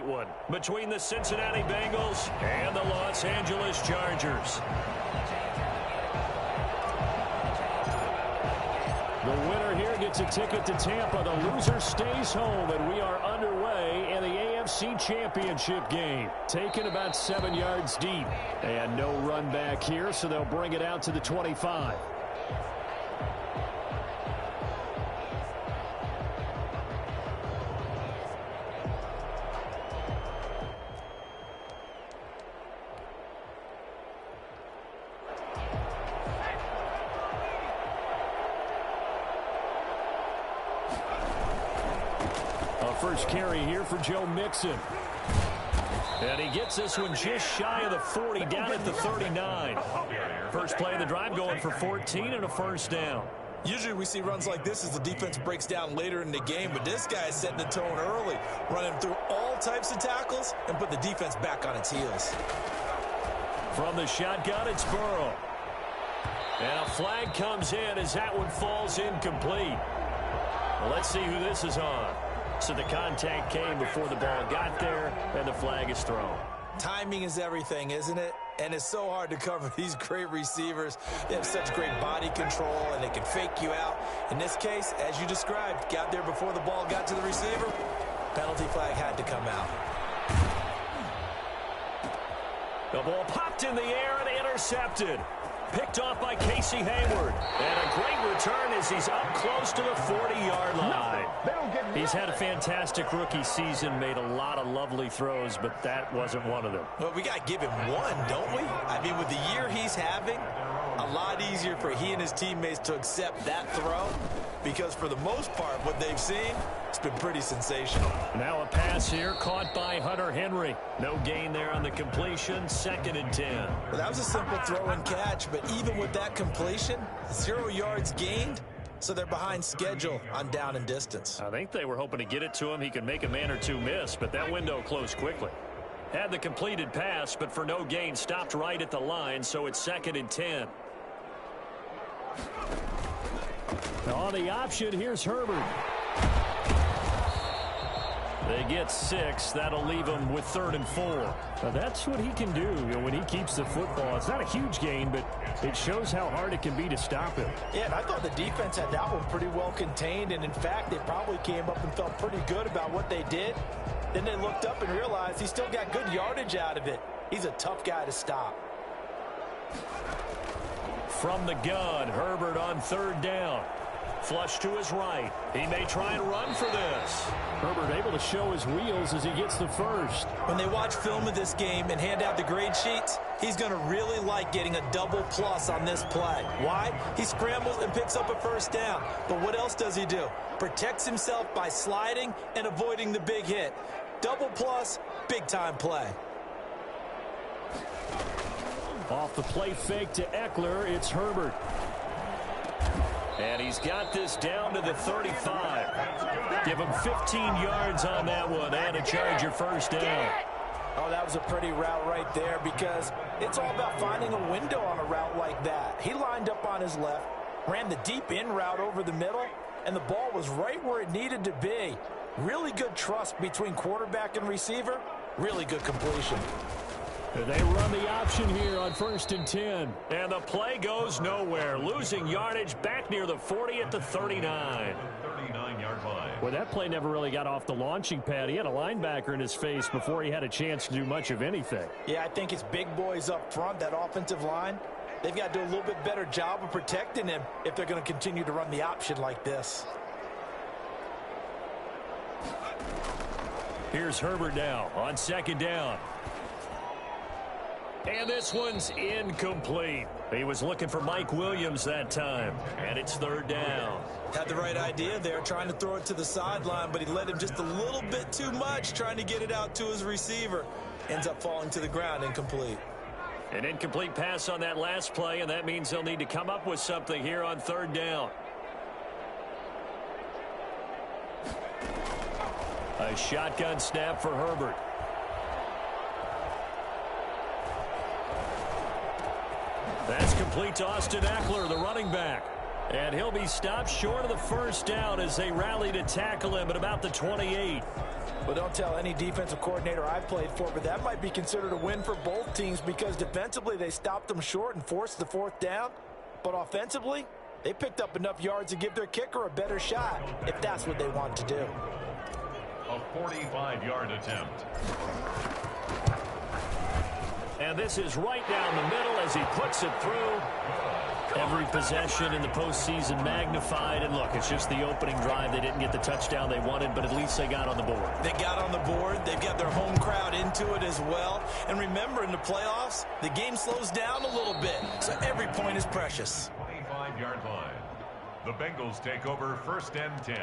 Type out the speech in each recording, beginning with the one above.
tight one between the Cincinnati Bengals and the Los Angeles Chargers. The winner here gets a ticket to Tampa. The loser stays home, and we are underway in the AFC Championship game. Taken about 7 yards deep. And no run back here, so they'll bring it out to the 25. First carry here for Joe Mixon. And he gets this one just shy of the 40, down at the 39. First play of the drive going for 14 and a first down. Usually we see runs like this as the defense breaks down later in the game, but this guy is setting the tone early, running through all types of tackles and put the defense back on its heels. From the shotgun, it's Burrow. And a flag comes in as that one falls incomplete. Well, let's see who this is on. So the contact came before the ball got there, and the flag is thrown. Timing is everything, isn't it? And it's so hard to cover these great receivers. They have such great body control, and they can fake you out. In this case, as you described, got there before the ball got to the receiver. Penalty flag had to come out. The ball popped in the air and intercepted. Picked off by Casey Hayward. And a great return as he's up close to the 40-yard line. He's had a fantastic rookie season, made a lot of lovely throws, but that wasn't one of them. Well, we got to give him one, don't we? I mean, with the year he's having, a lot easier for he and his teammates to accept that throw, because for the most part, what they've seen, it's been pretty sensational. Now a pass here caught by Hunter Henry. No gain there on the completion, 2nd and 10. Well, that was a simple throw and catch, but even with that completion, 0 yards gained, so they're behind schedule on down and distance. I think they were hoping to get it to him. He could make a man or two miss, but that window closed quickly. Had the completed pass, but for no gain, stopped right at the line, so it's 2nd and 10. On the option, here's Herbert. They get 6. That'll leave him with 3rd and 4. Now that's what he can do, when he keeps the football. It's not a huge gain, but it shows how hard it can be to stop him. Yeah, and I thought the defense had that one pretty well contained, and in fact, they probably came up and felt pretty good about what they did. Then they looked up and realized he still got good yardage out of it. He's a tough guy to stop. From the gun, Herbert on 3rd down. Flush to his right. He may try and run for this. Herbert able to show his wheels as he gets the first. When they watch film of this game and hand out the grade sheets, he's going to really like getting a double plus on this play. Why? He scrambles and picks up a first down. But what else does he do? Protects himself by sliding and avoiding the big hit. Double plus, big-time play. Off the play fake to Eckler, it's Herbert. And he's got this down to the 35. Give him 15 yards on that one and a Charger first down. Oh, that was a pretty route right there, because it's all about finding a window on a route like that. He lined up on his left, ran the deep in route over the middle, and the ball was right where it needed to be. Really good trust between quarterback and receiver. Really good completion. They run the option here on 1st and 10. And the play goes nowhere. Losing yardage back near the 40 at the 39. 39-yard line. Well, that play never really got off the launching pad. He had a linebacker in his face before he had a chance to do much of anything. Yeah, I think it's big boys up front, that offensive line. They've got to do a little bit better job of protecting him if they're going to continue to run the option like this. Here's Herbert now on 2nd down. And this one's incomplete. He was looking for Mike Williams that time. And it's 3rd down. Had the right idea there, trying to throw it to the sideline, but he led him just a little bit too much, trying to get it out to his receiver. Ends up falling to the ground, incomplete. An incomplete pass on that last play, and that means they'll need to come up with something here on 3rd down. A shotgun snap for Herbert. That's complete to Austin Eckler, the running back. And he'll be stopped short of the first down as they rally to tackle him at about the 28. Well, don't tell any defensive coordinator I've played for, but that might be considered a win for both teams because defensively they stopped them short and forced the fourth down. But offensively, they picked up enough yards to give their kicker a better shot if that's what they want to do. A 45-yard attempt. And this is right down the middle as he puts it through. Every possession in the postseason magnified. And look, it's just the opening drive. They didn't get the touchdown they wanted, but at least they got on the board. They got on the board. They've got their home crowd into it as well. And remember, in the playoffs, the game slows down a little bit. So every point is precious. 25-yard line. The Bengals take over 1st and 10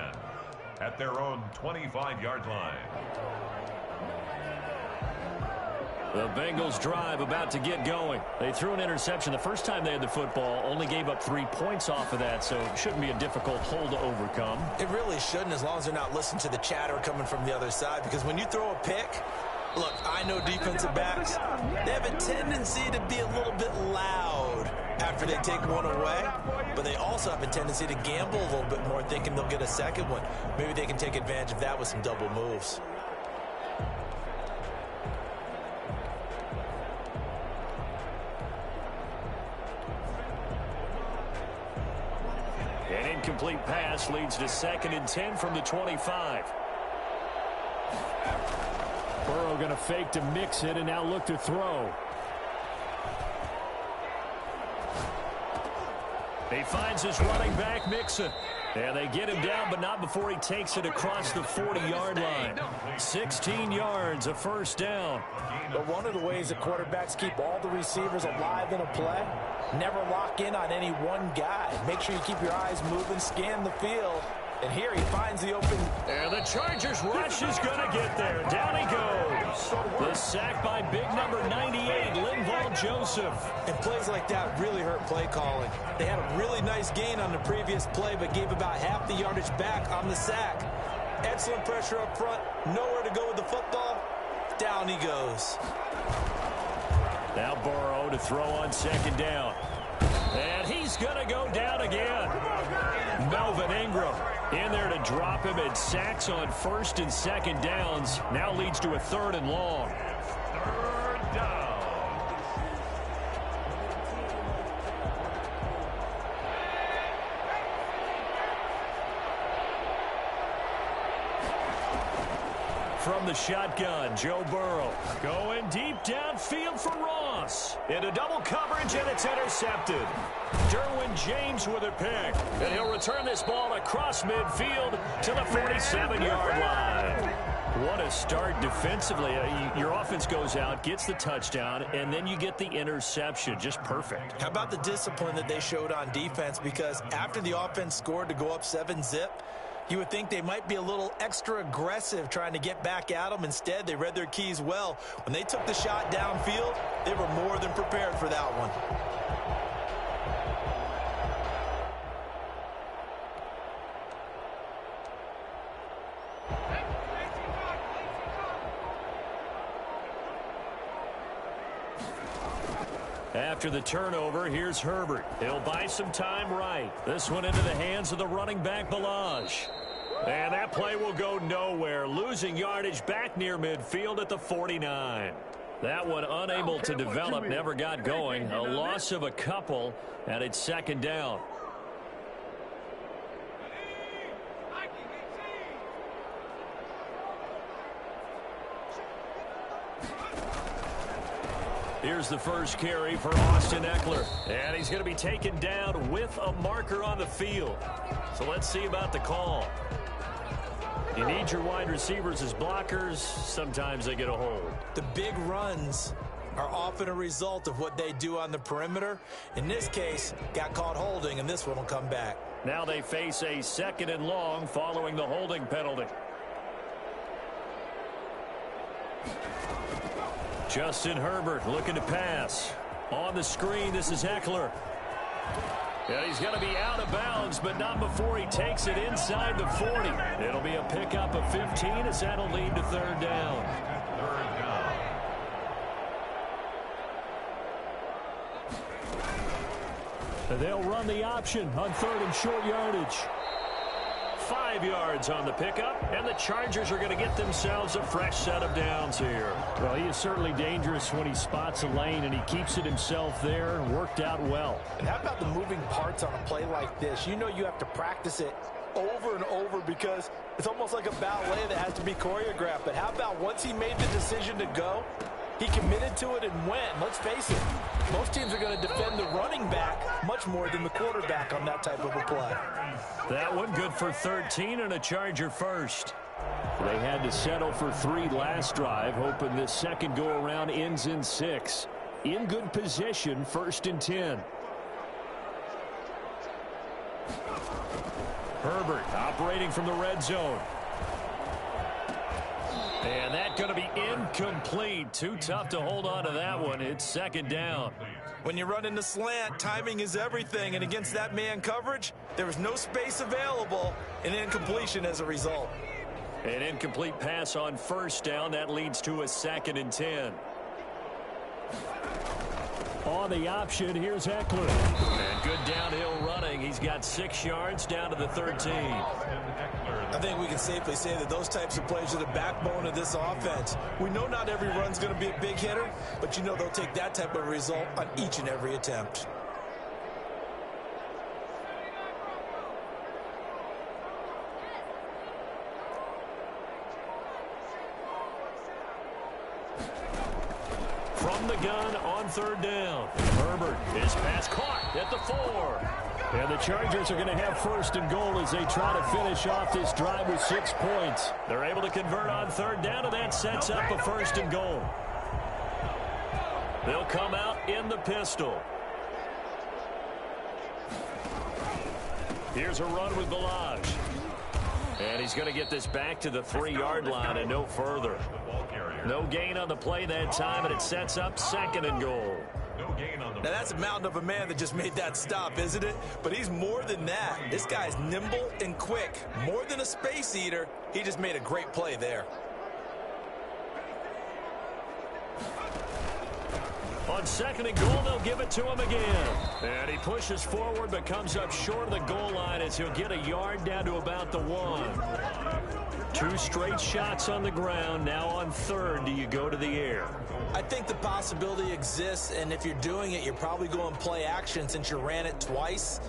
at their own 25-yard line. The Bengals drive about to get going. They threw an interception the first time they had the football, only gave up 3 points off of that, so it shouldn't be a difficult hole to overcome. It really shouldn't, as long as they're not listening to the chatter coming from the other side, because when you throw a pick, look, I know defensive backs, they have a tendency to be a little bit loud after they take one away, but they also have a tendency to gamble a little bit more, thinking they'll get a second one. Maybe they can take advantage of that with some double moves. An incomplete pass leads to 2nd and 10 from the 25. Burrow going to fake to mix it and now look to throw. He finds his running back, Mixon. And they get him down, but not before he takes it across the 40-yard line. 16 yards, a first down. But one of the ways that quarterbacks keep all the receivers alive in a play, never lock in on any one guy. Make sure you keep your eyes moving, scan the field. And here he finds the open. And the Chargers rush is going to get there. Down he goes. The sack by big number 98, Linval Joseph. And plays like that really hurt play calling. They had a really nice gain on the previous play, but gave about half the yardage back on the sack. Excellent pressure up front. Nowhere to go with the football. Down he goes. Now Burrow to throw on 2nd down. And he's going to go down again. Melvin Ingram in there to drop him, and sacks on 1st and 2nd downs. Now leads to a 3rd and long. 3rd down. From the shotgun, Joe Burrow going deep downfield for Ross. Into double coverage, and it's intercepted. Derwin James with a pick. And he'll return this ball across midfield to the 47-yard line. What a start defensively. Your offense goes out, gets the touchdown, and then you get the interception. Just perfect. How about the discipline that they showed on defense? Because after the offense scored to go up 7-zip, you would think they might be a little extra aggressive trying to get back at them. Instead, they read their keys well. When they took the shot downfield, they were more than prepared for that one. After the turnover, here's Herbert. He'll buy some time right. This one into the hands of the running back, Balaj. And that play will go nowhere, losing yardage back near midfield at the 49. That one unable to develop, never got going. A loss of a couple, and it's 2nd down. Here's the first carry for Austin Eckler. And he's going to be taken down with a marker on the field. So let's see about the call. You need your wide receivers as blockers. Sometimes they get a hold. The big runs are often a result of what they do on the perimeter. In this case, got caught holding, and this one will come back. Now they face a 2nd and long following the holding penalty. Justin Herbert looking to pass. On the screen, this is Eckler. And he's going to be out of bounds, but not before he takes it inside the 40. It'll be a pickup of 15 as that'll lead to 3rd down. 3rd down. They'll run the option on 3rd and short yardage. 5 yards on the pickup, and the Chargers are going to get themselves a fresh set of downs here. Well, he is certainly dangerous when he spots a lane, and he keeps it himself there. Worked out well. And how about the moving parts on a play like this? You know you have to practice it over and over because it's almost like a ballet that has to be choreographed. But how about once he made the decision to go, he committed to it and went. Let's face it, most teams are going to defend the running back much more than the quarterback on that type of a play. That one good for 13 and a Charger first. They had to settle for 3 last drive, hoping this second go-around ends in 6. In good position, 1st and 10. Herbert operating from the red zone. And that's going to be incomplete. Too tough to hold on to that one. It's 2nd down. When you run in the slant, timing is everything. And against that man coverage, there was no space available, and incompletion as a result. An incomplete pass on 1st down. That leads to a 2nd and 10. On the option, here's Eckler. And good downhill running. He's got 6 yards down to the 13. I think we can safely say that those types of plays are the backbone of this offense. We know not every run's going to be a big hitter, but you know they'll take that type of result on each and every attempt. From the gun on 3rd down. Herbert, his pass caught at the 4. And the Chargers are going to have 1st and goal as they try to finish off this drive with 6 points. They're able to convert on 3rd down, and that sets up a 1st and goal. They'll come out in the pistol. Here's a run with Balaj. And he's going to get this back to the 3-yard line and no further. No gain on the play that time, and it sets up 2nd and goal. Now, that's a mountain of a man that just made that stop, isn't it? But he's more than that. This guy's nimble and quick. More than a space eater, he just made a great play there. On 2nd and goal, they'll give it to him again. And he pushes forward but comes up short of the goal line as he'll get a yard down to about the 1. 2 straight shots on the ground. Now on 3rd, do you go to the air? I think the possibility exists, and if you're doing it, you're probably going play action since you ran it twice.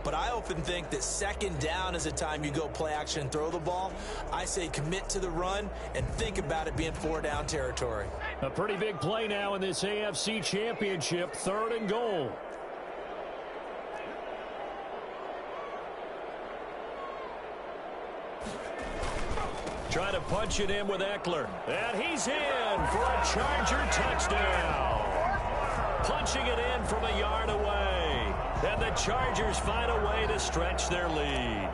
But I often think that 2nd down is a time you go play action and throw the ball. I say commit to the run and think about it being 4-down territory. A pretty big play now in this AFC Championship. 3rd and goal. Trying to punch it in with Eckler. And he's in for a Charger touchdown. Punching it in from a yard away. And the Chargers find a way to stretch their lead.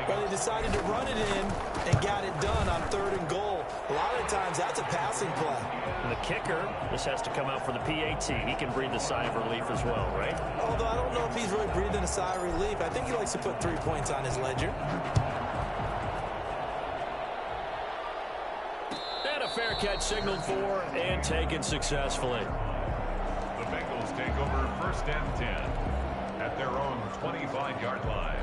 Well, they decided to run it in and got it done on 3rd and goal. A lot of times, that's a passing play. And the kicker, this has to come out for the PAT. He can breathe a sigh of relief as well, right? Although I don't know if he's really breathing a sigh of relief. I think he likes to put 3 points on his ledger. And a fair catch signaled for and taken successfully. The Bengals take over 1st and 10 at their own 25-yard line.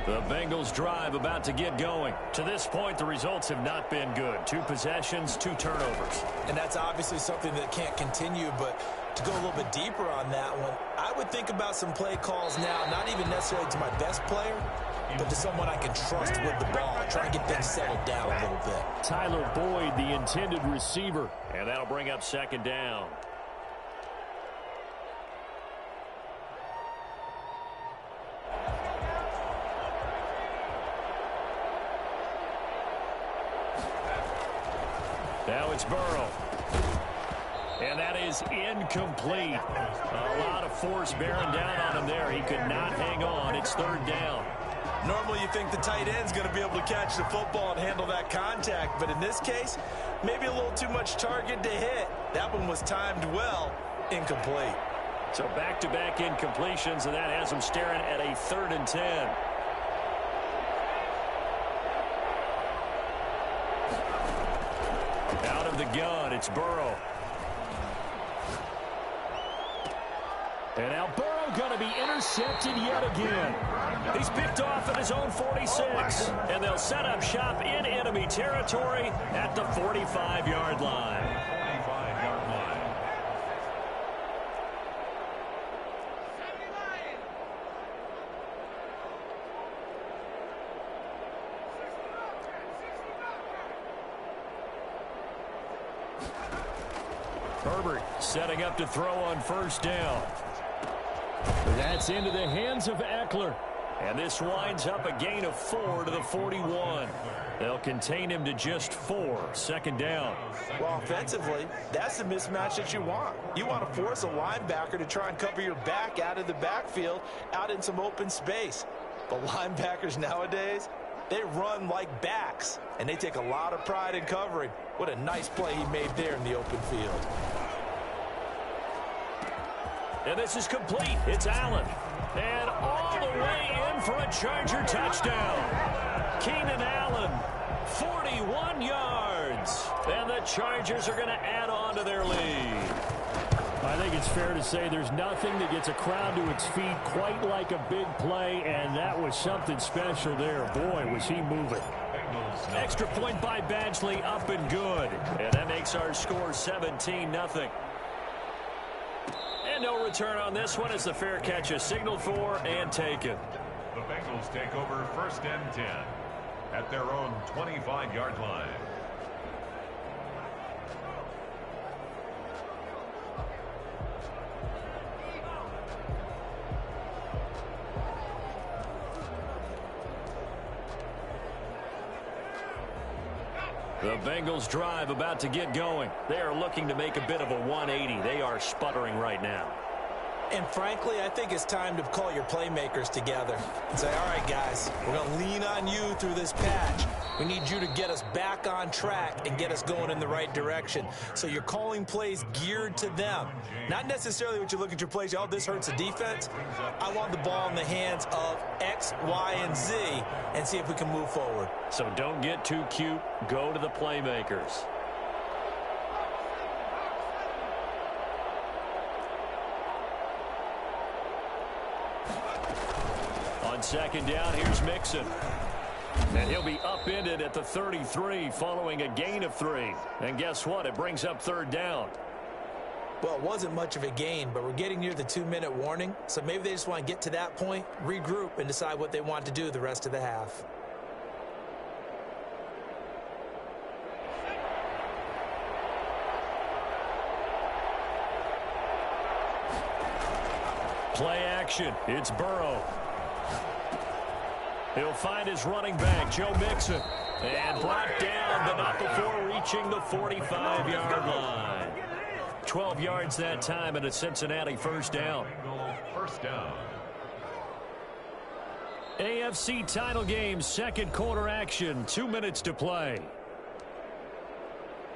The Bengals drive about to get going. To this point, the results have not been good. 2 possessions, 2 turnovers. And that's obviously something that can't continue, but to go a little bit deeper on that one, I would think about some play calls now, not even necessarily to my best player, but to someone I can trust with the ball, try to get things settled down a little bit. Tyler Boyd, the intended receiver. And that'll bring up 2nd down. Now it's Burrow. And that is incomplete. A lot of force bearing down on him there. He could not hang on. It's 3rd down. Normally you think the tight end's going to be able to catch the football and handle that contact, but in this case, maybe a little too much target to hit. That one was timed well, incomplete. So back-to-back incompletions, and that has him staring at a 3rd and 10. Out of the gun, it's Burrow. And now Burrow going to be intercepted yet again. He's picked off at his own 46, and they'll set up shop in enemy territory at the 45-yard line. 45-yard line. Herbert setting up to throw on first down. That's into the hands of Eckler. And this winds up a gain of 4 to the 41. They'll contain him to just 4. Second down. Well, offensively, that's the mismatch that you want. You want to force a linebacker to try and cover your back out of the backfield, out in some open space. But linebackers nowadays, they run like backs, and they take a lot of pride in covering. What a nice play he made there in the open field. And this is complete. It's Allen. And all the way in for a Charger touchdown. Keenan Allen, 41 yards. And the Chargers are going to add on to their lead. I think it's fair to say there's nothing that gets a crowd to its feet quite like a big play, and that was something special there. Boy, was he moving. Extra point by Badgley, up and good. And that makes our score 17-0. And no return on this one as the fair catch is signaled for and taken. The Bengals take over first and 10 at their own 25-yard line. The Bengals drive about to get going. They are looking to make a bit of a 180. They are sputtering right now. And frankly, I think it's time to call your playmakers together and say, all right, guys, we're going to lean on you through this patch. We need you to get us back on track and get us going in the right direction. So you're calling plays geared to them. Not necessarily what you look at your plays, oh, this hurts the defense. I want the ball in the hands of X, Y, and Z and see if we can move forward. So don't get too cute. Go to the playmakers. On second down, here's Mixon. And he'll be upended at the 33 following a gain of 3. And guess what? It brings up third down. Well, it wasn't much of a gain, but we're getting near the 2-minute warning. So maybe they just want to get to that point, regroup, and decide what they want to do the rest of the half. Play action. It's Burrow. He'll find his running back, Joe Mixon. And brought down, but not before reaching the 45-yard line. 12 yards that time and a Cincinnati first down. First down. AFC title game, second quarter action, 2 minutes to play.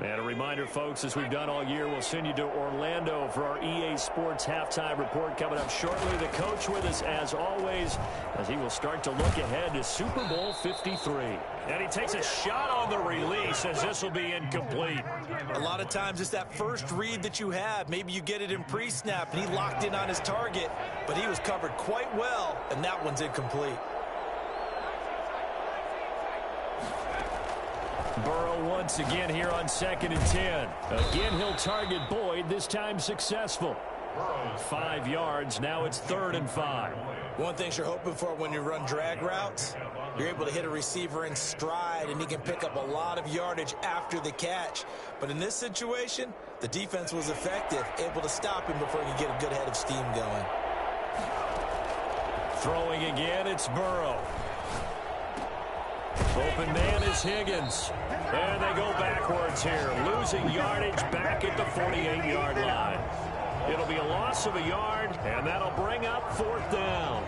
And a reminder, folks, as we've done all year, we'll send you to Orlando for our EA Sports halftime report coming up shortly. The coach with us, as always, as he will start to look ahead to Super Bowl 53. And he takes a shot on the release as this will be incomplete. A lot of times it's that first read that you have. Maybe you get it in pre-snap, and he locked in on his target, but he was covered quite well, and that one's incomplete. Burrow once again here on second and 10. Again, he'll target Boyd, this time successful. 5 yards, now it's 3rd and 5. One thing you're hoping for when you run drag routes, you're able to hit a receiver in stride, and he can pick up a lot of yardage after the catch. But in this situation, the defense was effective, able to stop him before he could get a good head of steam going. Throwing again, it's Burrow. Open man is Higgins. And they go backwards here, losing yardage back at the 48-yard line. It'll be a loss of a yard, and that'll bring up 4th down.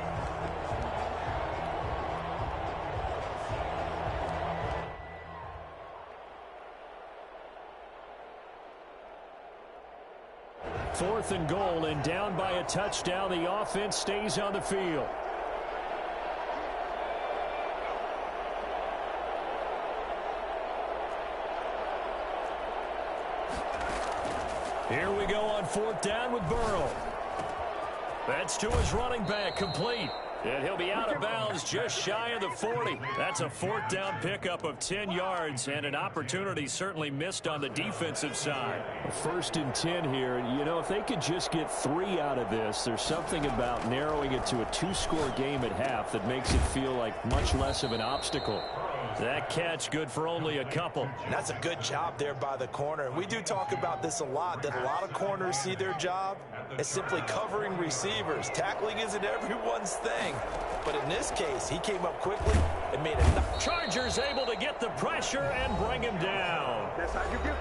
Fourth and goal, and down by a touchdown. The offense stays on the field. Here we go on 4th down with Burrow. That's to his running back, complete. And he'll be out of bounds just shy of the 40. That's a fourth down pickup of 10 yards and an opportunity certainly missed on the defensive side. First and 10 here. You know, if they could just get 3 out of this, there's something about narrowing it to a 2-score game at half that makes it feel like much less of an obstacle. That catch good for only a couple. That's a good job there by the corner. We do talk about this a lot, that a lot of corners see their job as simply covering receivers. Tackling isn't everyone's thing. But in this case, he came up quickly and made a... Chargers able to get the pressure and bring him down.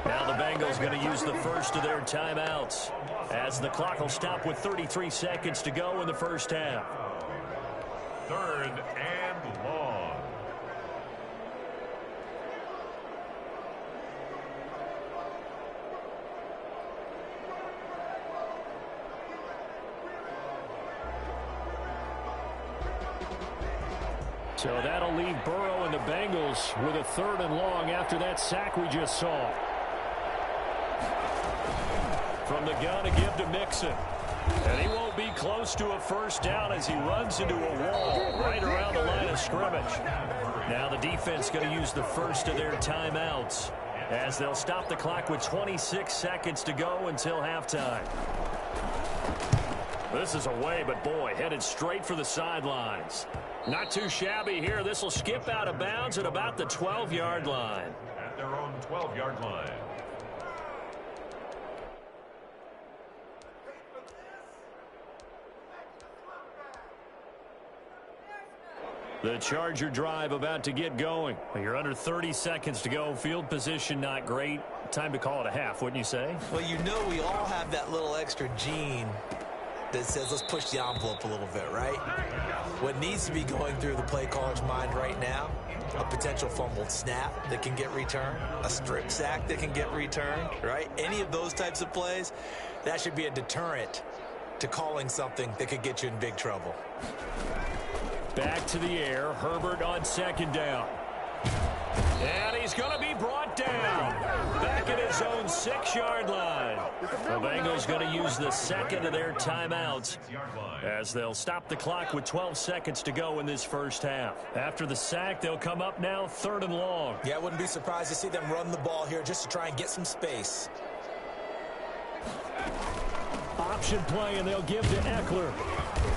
Now the Bengals going to use the first of their timeouts as the clock will stop with 33 seconds to go in the first half. 3rd and long. So that'll leave Burrow and the Bengals with a 3rd and long after that sack we just saw. From the gun, a give to Mixon. And he won't be close to a first down as he runs into a wall right around the line of scrimmage. Now the defense going to use the first of their timeouts as they'll stop the clock with 26 seconds to go until halftime. This is away, but boy, headed straight for the sidelines. Not too shabby here. This will skip out of bounds at about the 12-yard line. At their own 12-yard line. The Charger drive about to get going. You're under 30 seconds to go. Field position not great. Time to call it a half, wouldn't you say? Well, you know we all have that little extra gene that says let's push the envelope a little bit, right? What needs to be going through the play caller's mind right now, a potential fumbled snap that can get returned, a strip sack that can get returned, right? Any of those types of plays, that should be a deterrent to calling something that could get you in big trouble. Back to the air. Herbert on 2nd down. And he's going to be brought down. Back at his own 6-yard line. The Bengals going to use the second of their timeouts as they'll stop the clock with 12 seconds to go in this first half. After the sack, they'll come up now 3rd and long. Yeah, I wouldn't be surprised to see them run the ball here just to try and get some space. Option play, and they'll give to Eckler.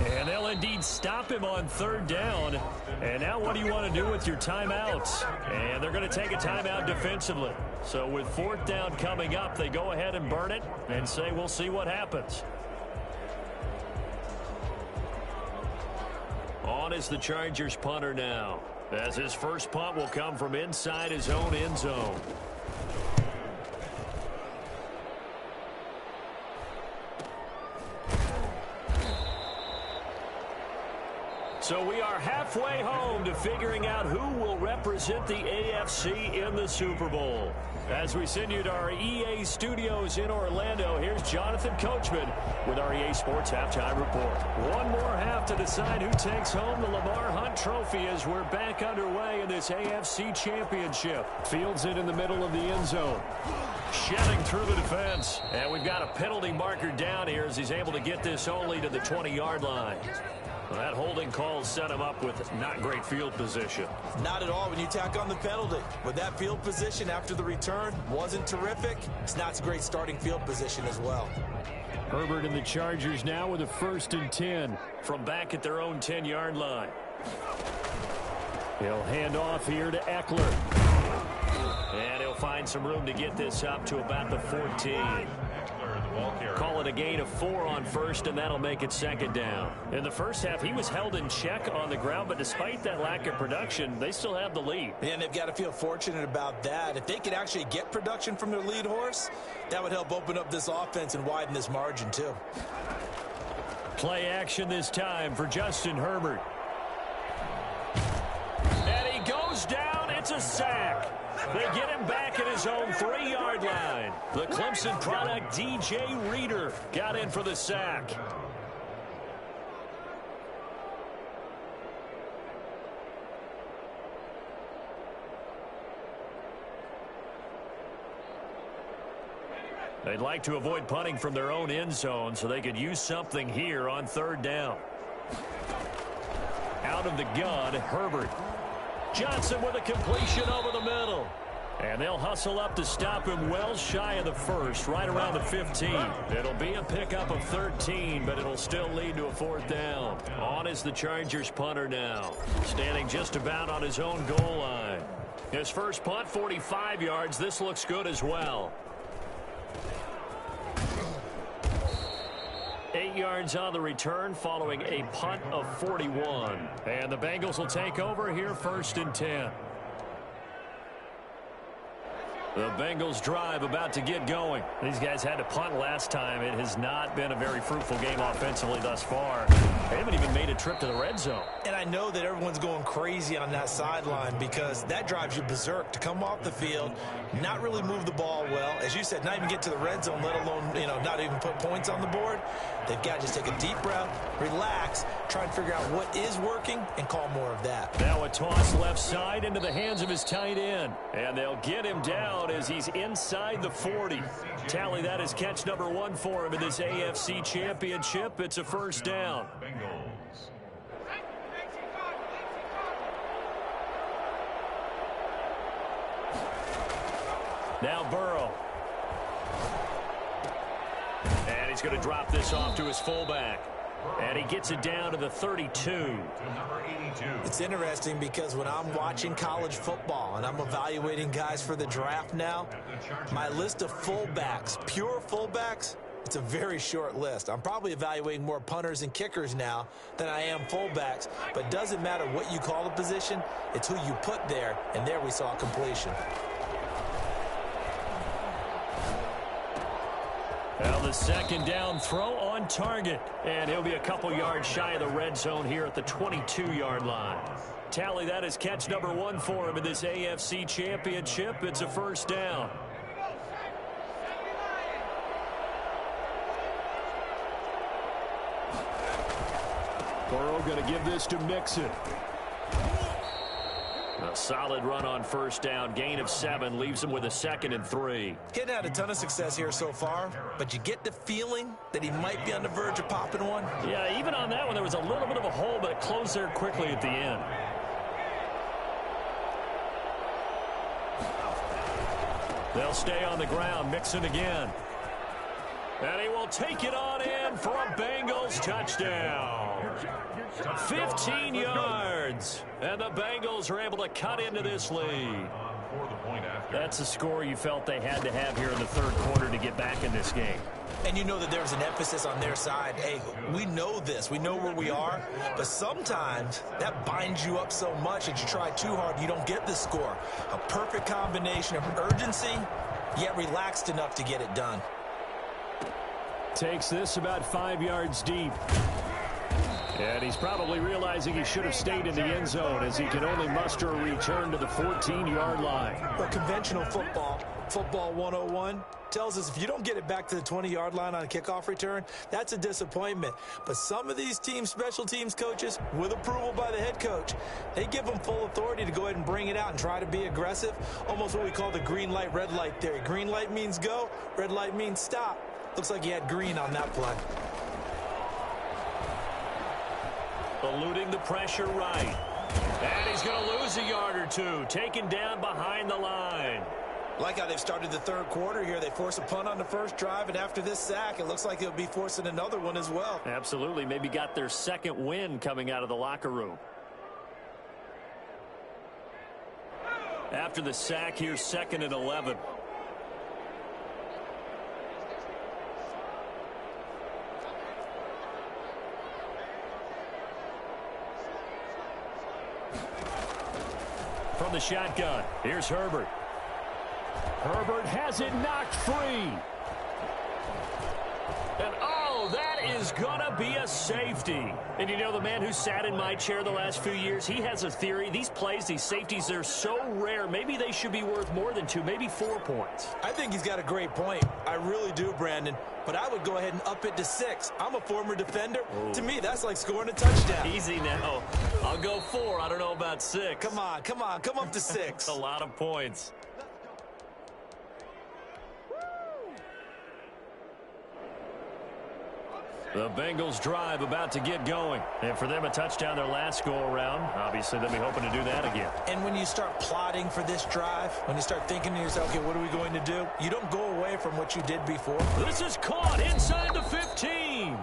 And they'll indeed stop him on 3rd down. And now what do you want to do with your timeouts? And they're going to take a timeout defensively. So with 4th down coming up, they go ahead and burn it and say we'll see what happens. On is the Chargers punter now, as his first punt will come from inside his own end zone. So we are halfway home to figuring out who will represent the AFC in the Super Bowl. As we send you to our EA studios in Orlando, here's Jonathan Coachman with our EA Sports Halftime Report. One more half to decide who takes home the Lamar Hunt Trophy as we're back underway in this AFC Championship. Fields it in the middle of the end zone. Shedding through the defense. And we've got a penalty marker down here as he's able to get this only to the 20-yard line. Well, that holding call set him up with not great field position. Not at all when you tack on the penalty. With that field position after the return wasn't terrific, it's not a great starting field position as well. Herbert and the Chargers now with a 1st and 10 from back at their own 10-yard line. He'll hand off here to Eckler. And he'll find some room to get this up to about the 14. Call it a gain of 4 on 1st, and that'll make it 2nd down. In the first half, he was held in check on the ground, but despite that lack of production, they still have the lead. And they've got to feel fortunate about that. If they could actually get production from their lead horse, that would help open up this offense and widen this margin, too. Play action this time for Justin Herbert. And he goes down. It's a sack. They get him back at his own 3-yard line. The Clemson product, DJ Reader, got in for the sack. They'd like to avoid punting from their own end zone so they could use something here on third down. Out of the gun, Herbert. Johnson with a completion over the middle. And they'll hustle up to stop him well shy of the first, right around the 15. It'll be a pickup of 13, but it'll still lead to a fourth down. On is the Chargers punter now, standing just about on his own goal line. His first punt, 45 yards. This looks good as well. 8 yards on the return following a punt of 41. And the Bengals will take over here first and 10. The Bengals drive about to get going. These guys had to punt last time. It has not been a very fruitful game offensively thus far. They haven't even made a trip to the red zone. And I know that everyone's going crazy on that sideline because that drives you berserk to come off the field, not really move the ball well. As you said, not even get to the red zone, let alone, not even put points on the board. They've got to just take a deep breath, relax, try and figure out what is working, and call more of that. Now a toss left side into the hands of his tight end. And they'll get him down as he's inside the 40. Tally that as catch number 1 for him in this AFC Championship. It's a first down. Now Burrow. And he's going to drop this off to his fullback. And he gets it down to the 32. It's interesting because when I'm watching college football and I'm evaluating guys for the draft now, my list of fullbacks, pure fullbacks, it's a very short list. I'm probably evaluating more punters and kickers now than I am fullbacks, but it doesn't matter what you call the position, it's who you put there, and there we saw completion. Well, the second down throw on target. And he'll be a couple yards shy of the red zone here at the 22-yard line. Tally that as catch number 1 for him in this AFC Championship. It's a first down. Burrow going to give this to Mixon. A solid run on first down. Gain of 7 leaves him with a 2nd and 3. Getting had a ton of success here so far, but you get the feeling that he might be on the verge of popping one. Yeah, even on that one, there was a little bit of a hole, but it closed there quickly at the end. They'll stay on the ground. Mixon again. And he will take it on in for a Bengals touchdown. 15 yards. And the Bengals are able to cut into this lead. That's a score you felt they had to have here in the third quarter to get back in this game. And you know that there's an emphasis on their side. Hey, we know this. We know where we are. But sometimes that binds you up so much that you try too hard, you don't get the score. A perfect combination of urgency, yet relaxed enough to get it done. Takes this about 5 yards deep. And he's probably realizing he should have stayed in the end zone as he can only muster a return to the 14-yard line. But conventional football 101, tells us if you don't get it back to the 20-yard line on a kickoff return, that's a disappointment. But some of these teams, special teams coaches, with approval by the head coach, they give them full authority to go ahead and bring it out and try to be aggressive. Almost what we call the green light, red light theory. Green light means go, red light means stop. Looks like he had green on that play. Eluding the pressure right. And he's going to lose a yard or two. Taken down behind the line. Like how they've started the third quarter here. They force a punt on the first drive, and after this sack, it looks like they'll be forcing another one as well. Absolutely. Maybe got their second win coming out of the locker room. After the sack, here's 2nd and 11. From the shotgun, here's Herbert. Herbert has it knocked free. And oh, that is going to be a safety. And you know, the man who sat in my chair the last few years, he has a theory. These plays, these safeties, they're so rare. Maybe they should be worth more than 2, maybe 4 points. I think he's got a great point. I really do, Brandon. But I would go ahead and up it to 6. I'm a former defender. Ooh. To me, that's like scoring a touchdown. Easy now. I'll go 4. I don't know about 6. Come on. Come up to 6. A lot of points. The Bengals drive about to get going. And for them, a touchdown their last go-around. Obviously, they'll be hoping to do that again. And when you start plotting for this drive, when you start thinking to yourself, okay, what are we going to do? You don't go away from what you did before. This is caught inside the 15.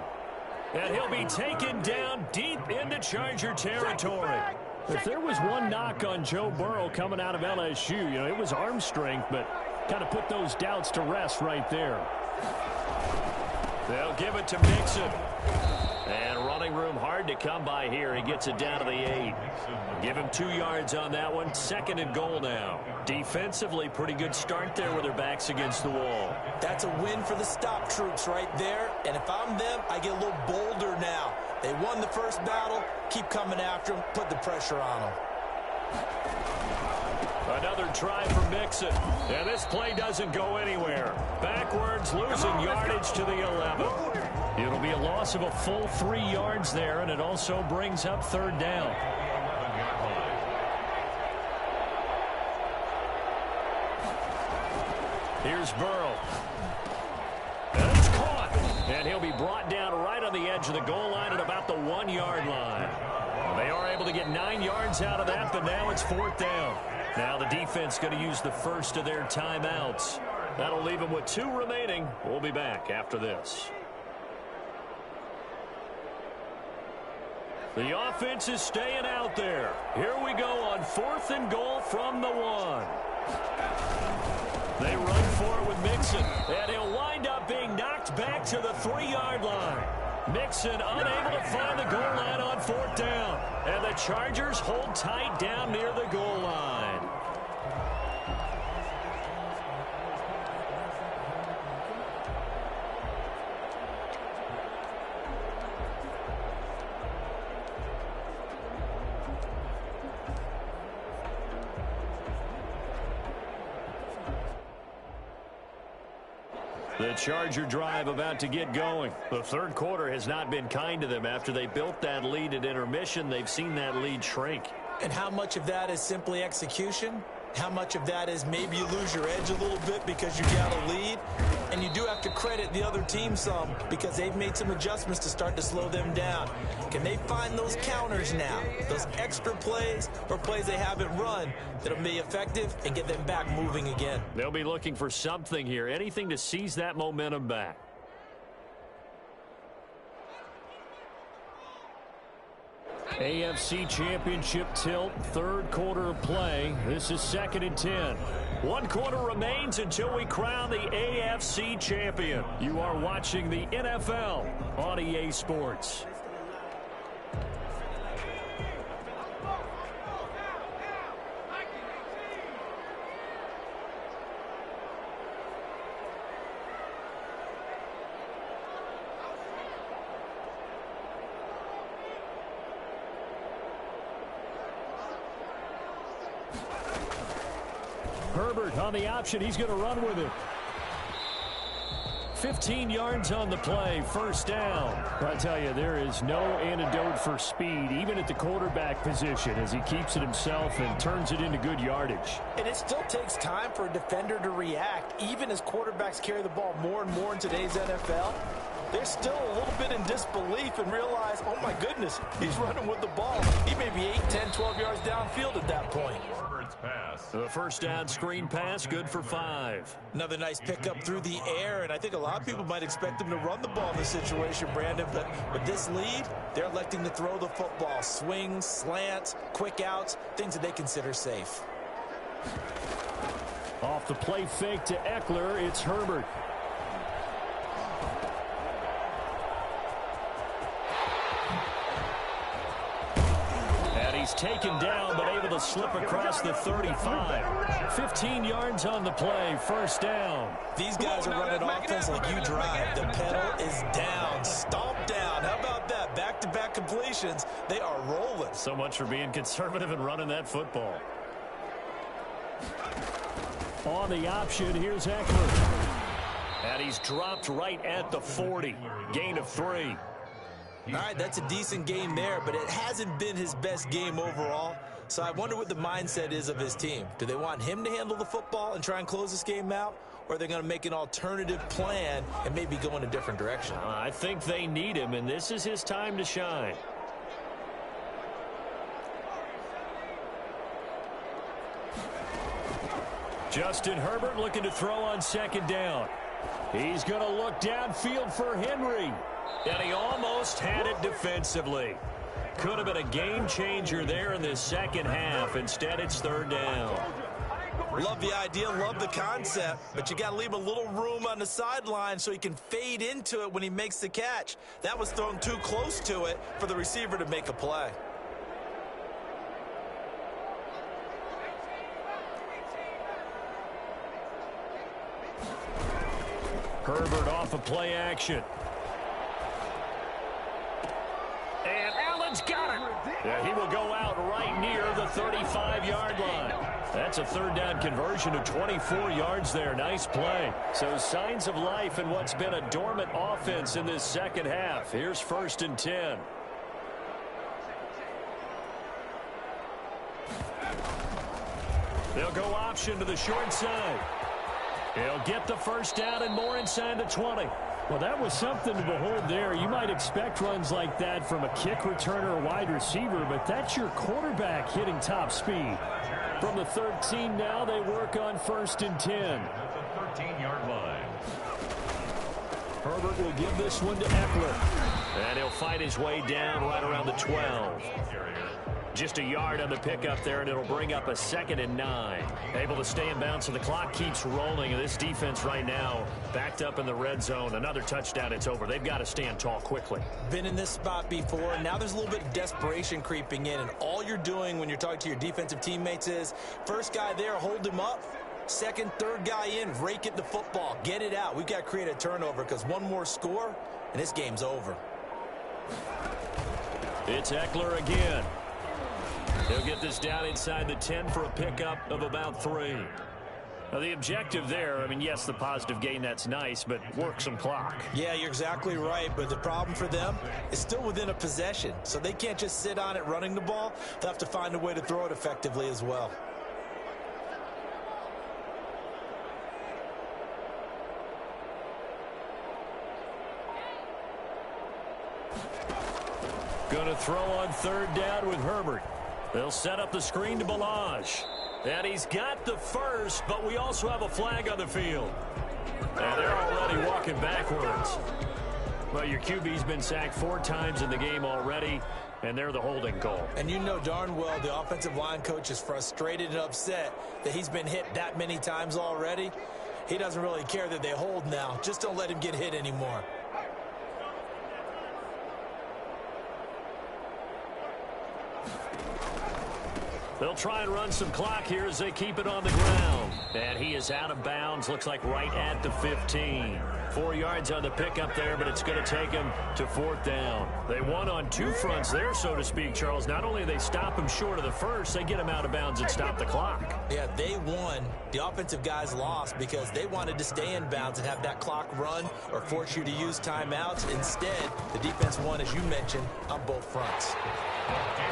And he'll be taken down deep into Charger territory. If there was one knock on Joe Burrow coming out of LSU, it was arm strength, but kind of put those doubts to rest right there. They'll give it to Mixon. And running room hard to come by here. He gets it down to the 8. Give him 2 yards on that one. 2nd and goal now. Defensively, pretty good start there with their backs against the wall. That's a win for the stop troops right there. And if I'm them, I get a little bolder now. They won the first battle. Keep coming after them. Put the pressure on them. Another try for Mixon. And this play doesn't go anywhere. Backwards, losing yardage to the 11. It'll be a loss of a full 3 yards there, and it also brings up 3rd down. Here's Burrow. And it's caught. And he'll be brought down right on the edge of the goal line at about the 1-yard line. They are able to get 9 yards out of that, but now it's 4th down. Now the defense going to use the first of their timeouts. That'll leave them with 2 remaining. We'll be back after this. The offense is staying out there. Here we go on 4th and goal from the 1. They run for it with Mixon, and he'll wind up being knocked back to the 3-yard line. Mixon unable to find the goal line on 4th down. And the Chargers hold tight down near the goal line. The Charger drive about to get going. The 3rd quarter has not been kind to them. After they built that lead at intermission, they've seen that lead shrink. And how much of that is simply execution? How much of that is maybe you lose your edge a little bit because you got a lead? And you do have to credit the other team some because they've made some adjustments to start to slow them down. Can they find those counters now, those extra plays or plays they haven't run that'll be effective and get them back moving again? They'll be looking for something here, anything to seize that momentum back. AFC Championship tilt, 3rd quarter of play. This is 2nd and 10. 1 quarter remains until we crown the AFC champion. You are watching the NFL on EA Sports. Herbert on the option. He's going to run with it. 15 yards on the play. 1st down. I tell you, there is no antidote for speed, even at the quarterback position, as he keeps it himself and turns it into good yardage. And it still takes time for a defender to react, even as quarterbacks carry the ball more and more in today's NFL. They're still a little bit in disbelief and realize, oh my goodness, he's running with the ball. He may be 8, 10, 12 yards downfield at that point. The 1st down screen pass, good for 5. Another nice pickup through the air, and I think a lot of people might expect them to run the ball in this situation, Brandon, but with this lead, they're electing to throw the football. Swings, slants, quick outs, things that they consider safe. Off the play fake to Eckler, it's Herbert. He's taken down, but able to slip across the 35. 15 yards on the play, 1st down. These guys are running offense like you drive. The pedal is down, stomped down. How about that? Back-to-back completions. They are rolling. So much for being conservative and running that football. On the option, here's Eckler. And he's dropped right at the 40. Gain of 3. All right, that's a decent game there, but it hasn't been his best game overall. So I wonder what the mindset is of his team. Do they want him to handle the football and try and close this game out? or they're going to make an alternative plan and maybe go in a different direction. I think they need him, and this is his time to shine. Justin Herbert looking to throw on second down. He's going to look downfield for Henry. And he almost had it defensively. Could have been a game changer there in this second half. Instead, it's third down. Love the idea, love the concept, but you got to leave a little room on the sideline so he can fade into it when he makes the catch. That was thrown too close to it for the receiver to make a play. Herbert off of play action. And Allen's got it. Yeah, he will go out right near the 35-yard line. That's a third down conversion of 24 yards there. Nice play. So signs of life in what's been a dormant offense in this second half. Here's 1st and 10. They'll go option to the short side. He'll get the first down and more inside the 20. Well, that was something to behold there. You might expect runs like that from a kick returner or wide receiver, but that's your quarterback hitting top speed. From the 13 now, they work on 1st and 10. At the 13-yard line. Herbert will give this one to Eckler. And he'll fight his way down right around the 12. Just a yard on the pickup there, and it'll bring up a 2nd and 9. Able to stay in bounds, so the clock keeps rolling. And this defense right now backed up in the red zone. Another touchdown, it's over. They've got to stand tall quickly. Been in this spot before. Now there's a little bit of desperation creeping in. And all you're doing when you're talking to your defensive teammates is, first guy there, hold him up. Second, third guy in, rake at the football. Get it out. We've got to create a turnover because one more score, and this game's over. It's Eckler again. He'll get this down inside the 10 for a pickup of about 3. Now, the objective there, I mean, yes, the positive gain, that's nice, but work some clock. Yeah, you're exactly right, but the problem for them is still within a possession, so they can't just sit on it running the ball. They'll have to find a way to throw it effectively as well. Going to throw on third down with Herbert. They'll set up the screen to Balaj. And he's got the first, but we also have a flag on the field. And they're already walking backwards. Well, your QB's been sacked 4 times in the game already, and they're the holding call. And you know darn well the offensive line coach is frustrated and upset that he's been hit that many times already. He doesn't really care that they hold now. Just don't let him get hit anymore. They'll try and run some clock here as they keep it on the ground. And he is out of bounds, looks like right at the 15. 4 yards on the pickup there, but it's going to take him to 4th down. They won on 2 fronts there, so to speak, Charles. Not only do they stop him short of the first, they get him out of bounds and stop the clock. Yeah, they won. The offensive guys lost because they wanted to stay in bounds and have that clock run or force you to use timeouts. Instead, the defense won, as you mentioned, on both fronts.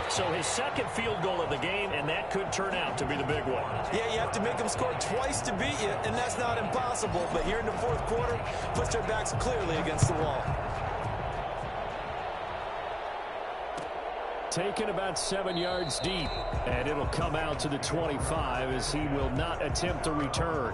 So his second field goal of the game, and that could turn out to be the big one. Yeah, you have to make them score twice to beat you, and that's not impossible. But here in the 4th quarter, puts their backs clearly against the wall. Taken about 7 yards deep, and it'll come out to the 25 as he will not attempt a return.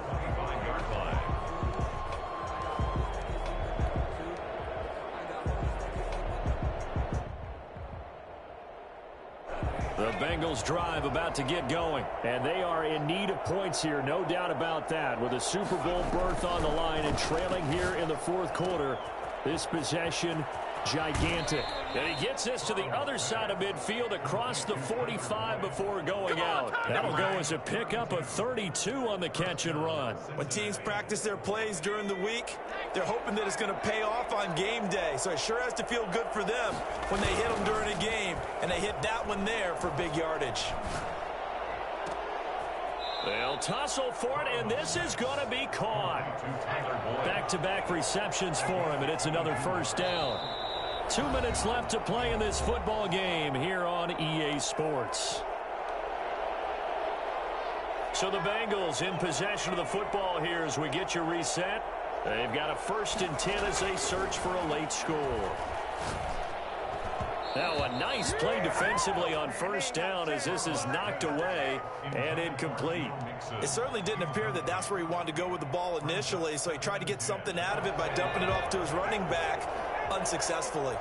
The Bengals drive about to get going, and they are in need of points here, no doubt about that. With a Super Bowl berth on the line and trailing here in the 4th quarter, this possession gigantic. And he gets this to the other side of midfield across the 45 before going out. That'll go as a pickup of 32 on the catch and run. When teams practice their plays during the week, they're hoping that it's going to pay off on game day. So it sure has to feel good for them when they hit them during a game, and they hit that one there for big yardage. They'll tussle for it, and this is going to be caught. Back-to-back receptions for him, and it's another first down. 2 minutes left to play in this football game here on EA Sports. So the Bengals in possession of the football here as we get you reset. They've got a 1st and 10 as they search for a late score. Now a nice play defensively on 1st down as this is knocked away and incomplete. It certainly didn't appear that that's where he wanted to go with the ball initially, so he tried to get something out of it by dumping it off to his running back unsuccessfully.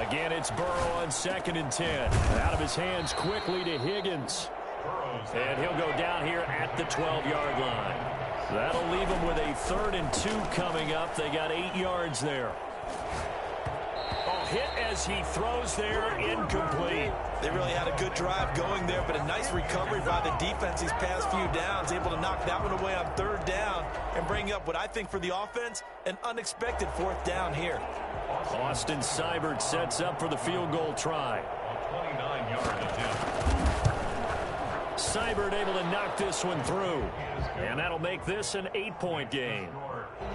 Again, it's Burrow on 2nd and 10. Out of his hands quickly to Higgins. And he'll go down here at the 12-yard line. That'll leave him with a 3rd and 2 coming up. They got 8 yards there. Oh, hit as he throws there, incomplete. They really had a good drive going there, but a nice recovery by the defense these past few downs, able to knock that one away on 3rd down and bring up what I think for the offense, an unexpected 4th down here. Austin Seibert sets up for the field goal try. 29-yard attempt. Seibert able to knock this one through. And that'll make this an 8-point game.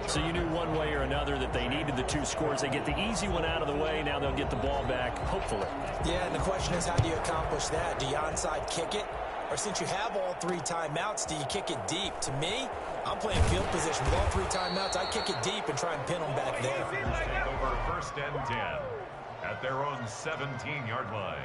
So you knew one way or another that they needed the 2 scores. They get the easy one out of the way. Now they'll get the ball back, hopefully. Yeah, and the question is, how do you accomplish that? Do you onside kick it? Or since you have all 3 timeouts, do you kick it deep? To me, I'm playing field position. With all 3 timeouts, I kick it deep and try and pin them back there. Take over 1st and 10 at their own 17-yard line.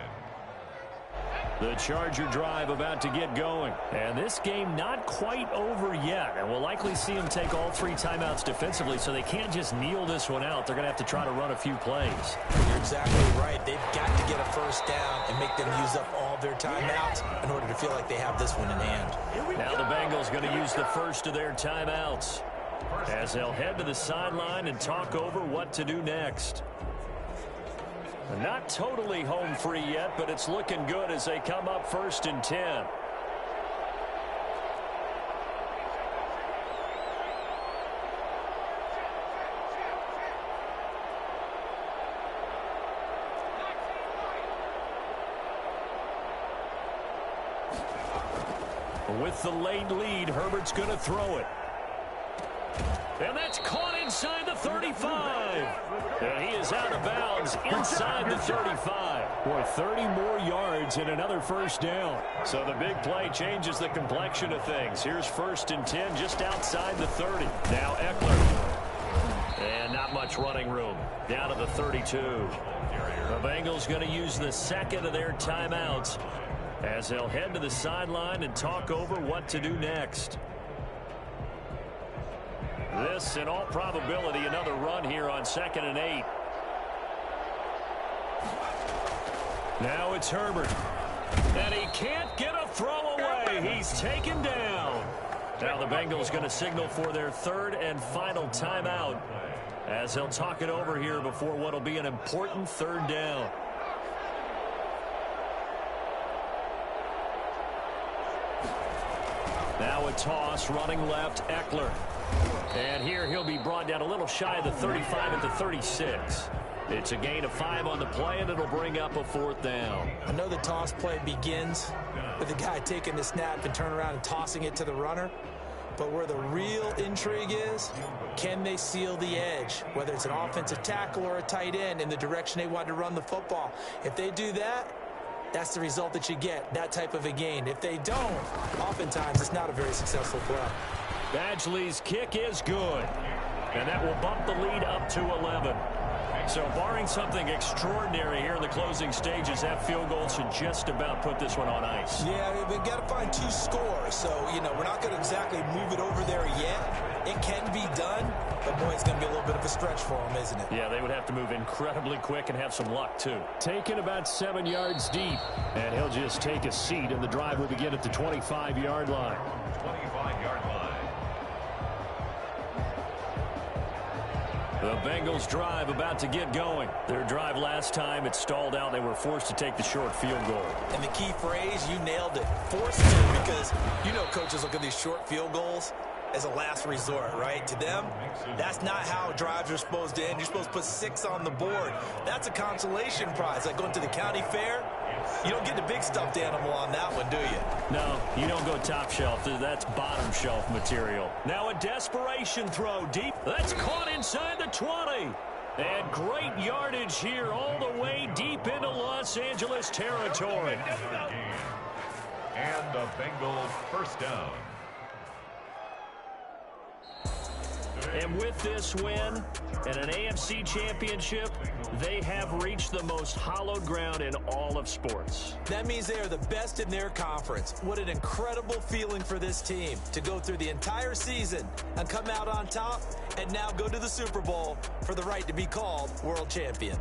The Charger drive about to get going. And this game not quite over yet. And we'll likely see them take all 3 timeouts defensively, so they can't just kneel this one out. They're going to have to try to run a few plays. You're exactly right. They've got to get a 1st down and make them use up all their timeouts in order to feel like they have this one in hand. Now the Bengals going to use the first of their timeouts as they'll head to the sideline and talk over what to do next. Not totally home free yet, but it's looking good as they come up 1st and 10. With the late lead, Herbert's going to throw it. And that's caught inside the 35. And he is out of bounds inside the 35. Boy, 30 more yards and another 1st down. So the big play changes the complexion of things. Here's 1st and 10 just outside the 30. Now Eckler. And not much running room. Down to the 32. The Bengals going to use the 2nd of their timeouts as they'll head to the sideline and talk over what to do next. This, in all probability, another run here on 2nd and 8. Now it's Herbert. And he can't get a throw away. He's taken down. Now the Bengals going to signal for their 3rd and final timeout as they'll talk it over here before what will be an important 3rd down. Now a toss, running left, Eckler. And here he'll be brought down a little shy of the 35 at the 36. It's a gain of 5 on the play, and it'll bring up a 4th down. I know the toss play begins with the guy taking the snap and turning around and tossing it to the runner. But where the real intrigue is, can they seal the edge, whether it's an offensive tackle or a tight end, in the direction they want to run the football? If they do that, that's the result that you get, that type of a gain. If they don't, oftentimes it's not a very successful play. Badgley's kick is good. And that will bump the lead up to 11. So barring something extraordinary here in the closing stages, that field goal should just about put this one on ice. Yeah, we've got to find 2 scores. So, we're not going to exactly move it over there yet. It can be done, but boy, it's going to be a little bit of a stretch for them, isn't it? Yeah, they would have to move incredibly quick and have some luck, too. Taken about 7 yards deep, and he'll just take a seat, and the drive will begin at the 25-yard line. 25-yard line. The Bengals drive about to get going. Their drive last time, it stalled out. They were forced to take the short field goal. And the key phrase, you nailed it. Forced to, because coaches look at these short field goals as a last resort, right? To them, that's not how drives are supposed to end. You're supposed to put 6 on the board. That's a consolation prize. Like going to the county fair, you don't get the big stuffed animal on that one, do you? No, you don't go top shelf. That's bottom shelf material. Now a desperation throw deep. That's caught inside the 20. And great yardage here all the way deep into Los Angeles territory. And a Bengals first down. And with this win and an AFC championship, they have reached the most hallowed ground in all of sports. That means they are the best in their conference. What an incredible feeling for this team to go through the entire season and come out on top and now go to the Super Bowl for the right to be called world champion.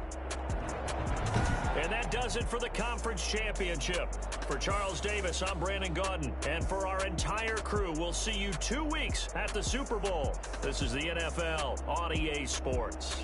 And that does it for the conference championship. For Charles Davis, I'm Brandon Gaudin. And for our entire crew, we'll see you 2 weeks at the Super Bowl. This is the NFL on EA Sports.